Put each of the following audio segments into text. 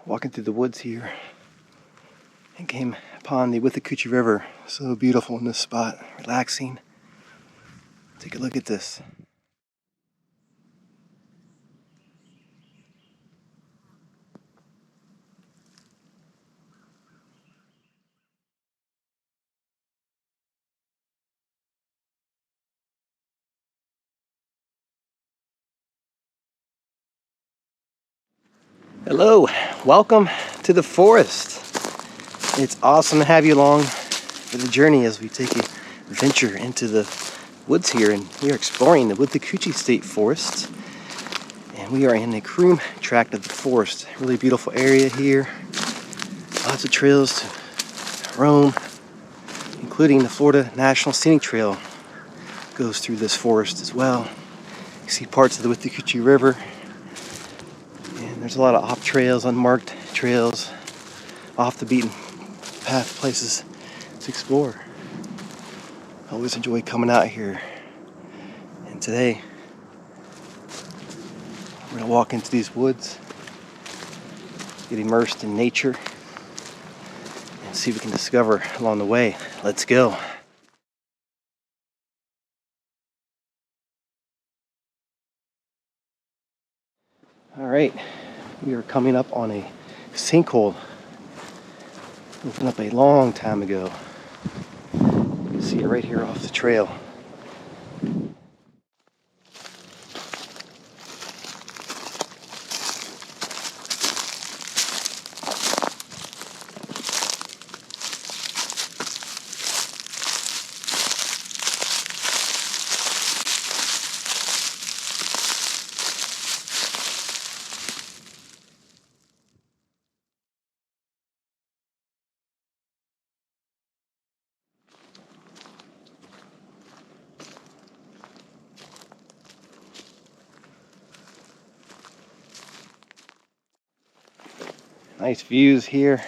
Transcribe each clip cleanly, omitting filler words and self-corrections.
walking through the woods here and came upon the Withlacoochee River. So beautiful in this spot, relaxing. Take a look at this. Hello, welcome to the forest. It's awesome to have you along for the journey as we take a venture into the woods here, and we are exploring the Withlacoochee State Forest, and we are in the Croom tract of the forest. Really beautiful area here, lots of trails to roam, including the Florida National Scenic Trail goes through this forest as well. You see parts of the Withlacoochee River. There's a lot of off trails, unmarked trails, off the beaten path places to explore. I always enjoy coming out here. And today, we're gonna walk into these woods, get immersed in nature, and see what we can discover along the way. Let's go. All right. We are coming up on a sinkhole. Opened up a long time ago. You can see it right here off the trail. Nice views here.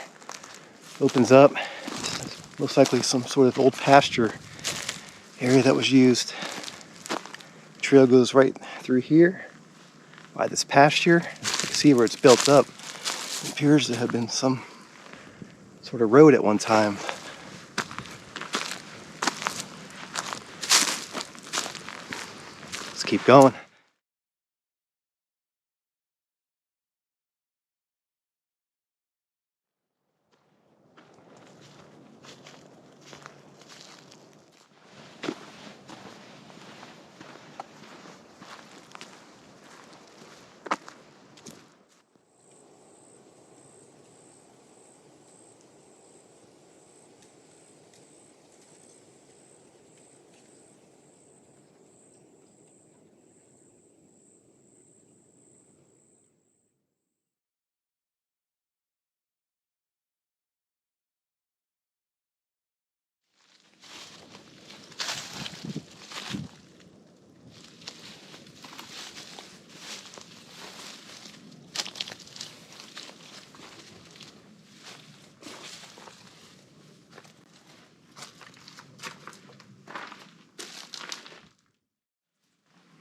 Opens up. Most likely some sort of old pasture area that was used. The trail goes right through here by this pasture. You can see where it's built up. It appears to have been some sort of road at one time. Let's keep going.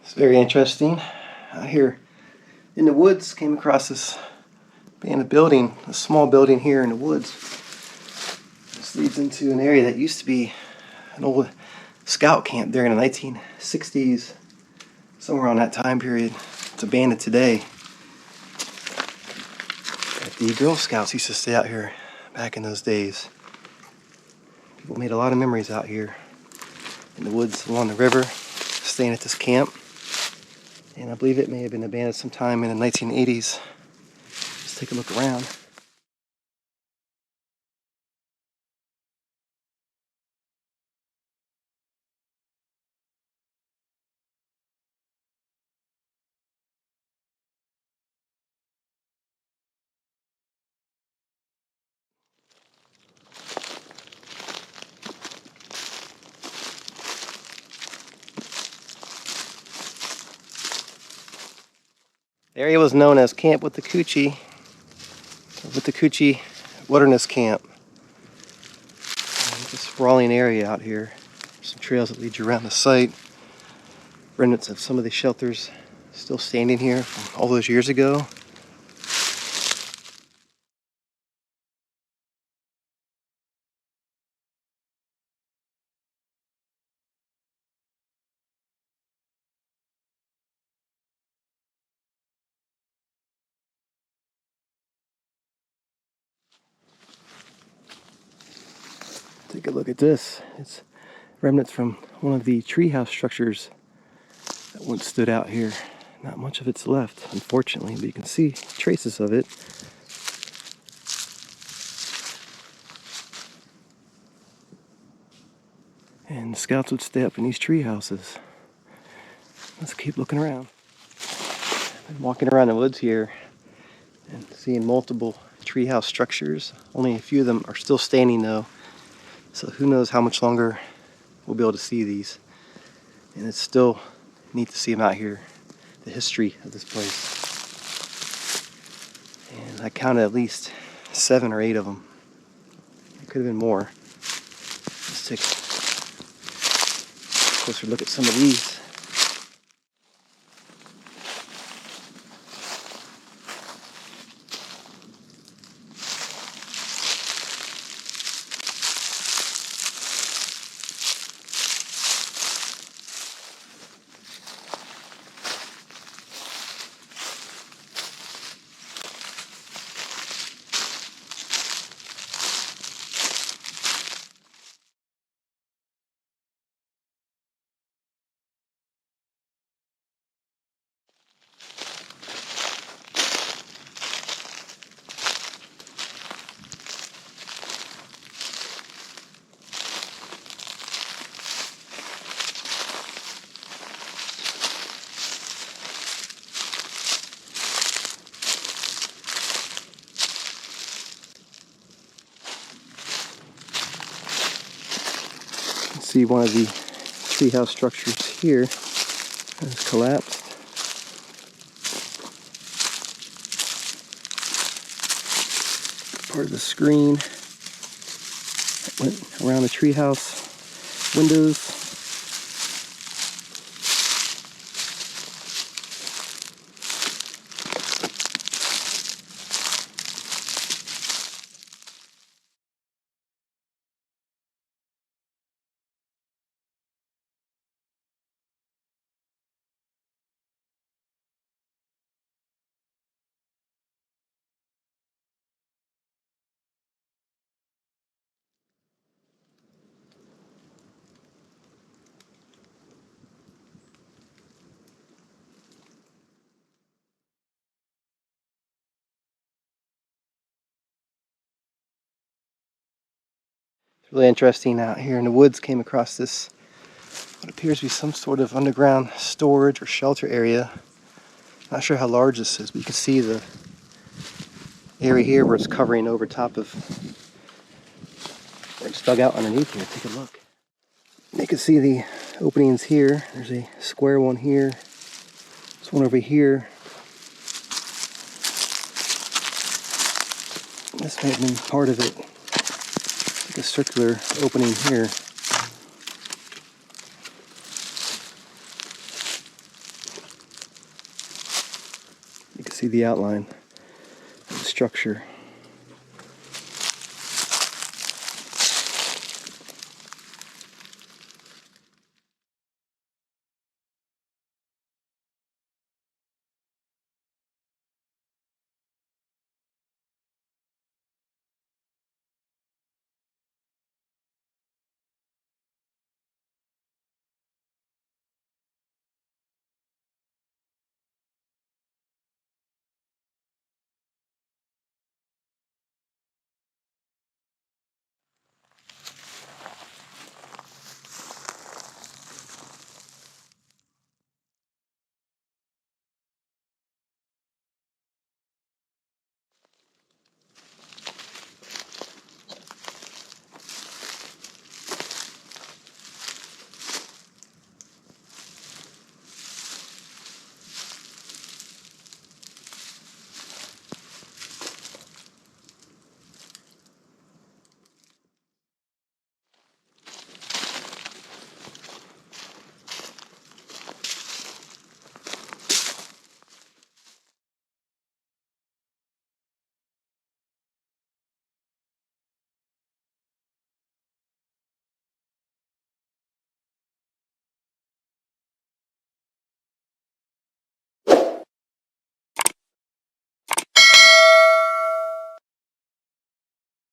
It's very interesting. Out here in the woods, came across this abandoned building, a small building here in the woods. This leads into an area that used to be an old scout camp there in the 1960s, somewhere around that time period. It's abandoned today. But the Girl Scouts used to stay out here back in those days. People made a lot of memories out here in the woods along the river, staying at this camp. And I believe it may have been abandoned sometime in the 1980s. Let's take a look around. The area was known as Camp Withlacoochee, Withlacoochee Wilderness Camp. This sprawling area out here. Some trails that lead you around the site. Remnants of some of the shelters still standing here from all those years ago. Take a look at this. It's remnants from one of the treehouse structures that once stood out here. Not much of it's left, unfortunately, but you can see traces of it. And the scouts would stay up in these tree houses. Let's keep looking around. I'm walking around the woods here and seeing multiple treehouse structures. Only a few of them are still standing though. So who knows how much longer we'll be able to see these. And it's still neat to see them out here. The history of this place. And I counted at least 7 or 8 of them. It could have been more. Let's take a closer look at some of these. See one of the treehouse structures here has collapsed. Part of the screen that went around the treehouse windows. It's really interesting out here in the woods. Came across this, what appears to be some sort of underground storage or shelter area. Not sure how large this is, but you can see the area here where it's covering over top of where it's dug out underneath here. Take a look. You can see the openings here. There's a square one here. There's one over here. This may have been part of it. Like a circular opening here. You can see the outline of the structure.